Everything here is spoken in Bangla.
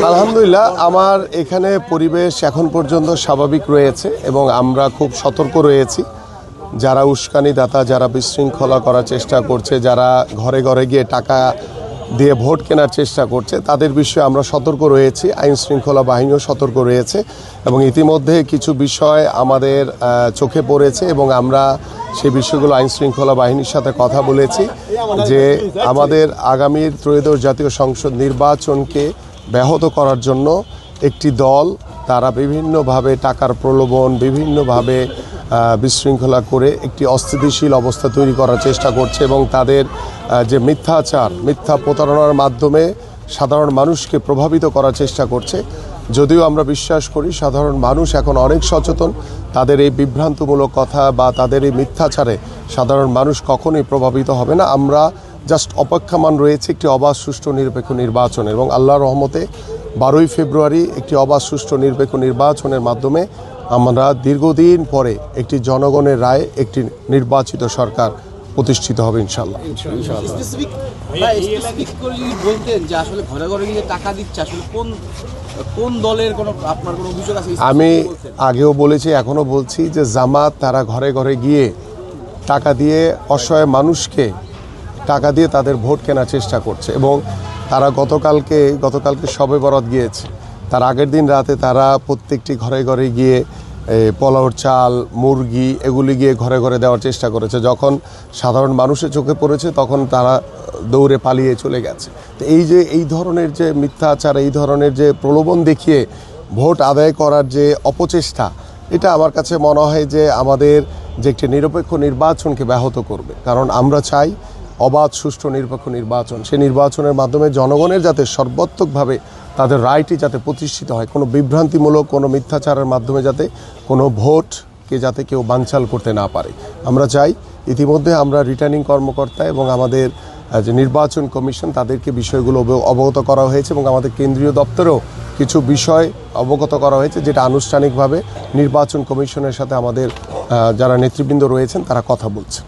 আলহামদুলিল্লাহ, আমার এখানে পরিবেশ এখন পর্যন্ত স্বাভাবিক রয়েছে এবং আমরা খুব সতর্ক রয়েছি। যারা উস্কানিদাতা, যারা বিশৃঙ্খলা করার চেষ্টা করছে, যারা ঘরে ঘরে গিয়ে টাকা দিয়ে ভোট কেনার চেষ্টা করছে, তাদের বিষয়ে আমরা সতর্ক রয়েছি। আইন শৃঙ্খলা বাহিনীও সতর্ক রয়েছে এবং ইতিমধ্যে কিছু বিষয় আমাদের চোখে পড়েছে এবং আমরা সেই বিষয়গুলো আইন শৃঙ্খলা বাহিনীর সাথে কথা বলেছি যে আমাদের আগামীর ত্রয়োদশ জাতীয় সংসদ নির্বাচনকে ব্যাহত করার জন্য একটি দল তারা বিভিন্নভাবে টাকার প্রলোভন, বিভিন্নভাবে বিশৃঙ্খলা করে একটি অস্থিতিশীল অবস্থা তৈরি করার চেষ্টা করছে এবং তাদের যে মিথ্যাচার, মিথ্যা প্রতারণার মাধ্যমে সাধারণ মানুষকে প্রভাবিত করার চেষ্টা করছে। যদিও আমরা বিশ্বাস করি সাধারণ মানুষ এখন অনেক সচেতন, তাদের এই বিভ্রান্তমূলক কথা বা তাদের এই মিথ্যাচারে সাধারণ মানুষ কখনোই প্রভাবিত হবে না। আমরা জাস্ট অপেক্ষমান রয়েছে একটি অবাধ, সুষ্ঠু, নিরপেক্ষ নির্বাচন এবং আল্লাহর রহমতে 12ই ফেব্রুয়ারি একটি অবাধ, সুষ্ঠু, নিরপেক্ষ নির্বাচনের মাধ্যমে আমরা দীর্ঘদিন পরে একটি জনগণের রায়ে একটি নির্বাচিত সরকার প্রতিষ্ঠিত হবে ইনশাআল্লাহ। আমি আগেও বলেছি, এখনও বলছি যে জামাত তারা ঘরে ঘরে গিয়ে টাকা দিয়ে অসহায় মানুষকে টাকা দিয়ে তাদের ভোট কেনার চেষ্টা করছে এবং তারা গতকালকে শবে বরাত গিয়েছে। তার আগের দিন রাতে তারা প্রত্যেকটি ঘরে ঘরে গিয়ে পোলাওর চাল, মুরগি এগুলি গিয়ে ঘরে ঘরে দেওয়ার চেষ্টা করেছে। যখন সাধারণ মানুষের চোখে পড়েছে তখন তারা দৌড়ে পালিয়ে চলে গেছে। তো এই ধরনের যে মিথ্যাচার, এই ধরনের যে প্রলোভন দেখিয়ে ভোট আদায় করার যে অপচেষ্টা, এটা আমার কাছে মনে হয় যে আমাদের যে একটি নিরপেক্ষ নির্বাচনকে ব্যাহত করবে। কারণ আমরা চাই অবাধ, সুষ্ঠু, নিরপেক্ষ নির্বাচন। সেই নির্বাচনের মাধ্যমে জনগণের যাতে সর্বাত্মকভাবে তাদের রায়টি যাতে প্রতিষ্ঠিত হয়, কোনো বিভ্রান্তিমূলক কোনো মিথ্যাচারের মাধ্যমে যাতে কোনো ভোটকে যাতে কেউ বানচাল করতে না পারে আমরা চাই। ইতিমধ্যে আমরা রিটার্নিং কর্মকর্তা এবং আমাদের যে নির্বাচন কমিশন তাদেরকে বিষয়গুলো অবগত করা হয়েছে এবং আমাদের কেন্দ্রীয় দপ্তরেও কিছু বিষয় অবগত করা হয়েছে, যেটা আনুষ্ঠানিকভাবে নির্বাচন কমিশনের সাথে আমাদের যারা নেতৃবৃন্দ রয়েছেন তারা কথা বলছে।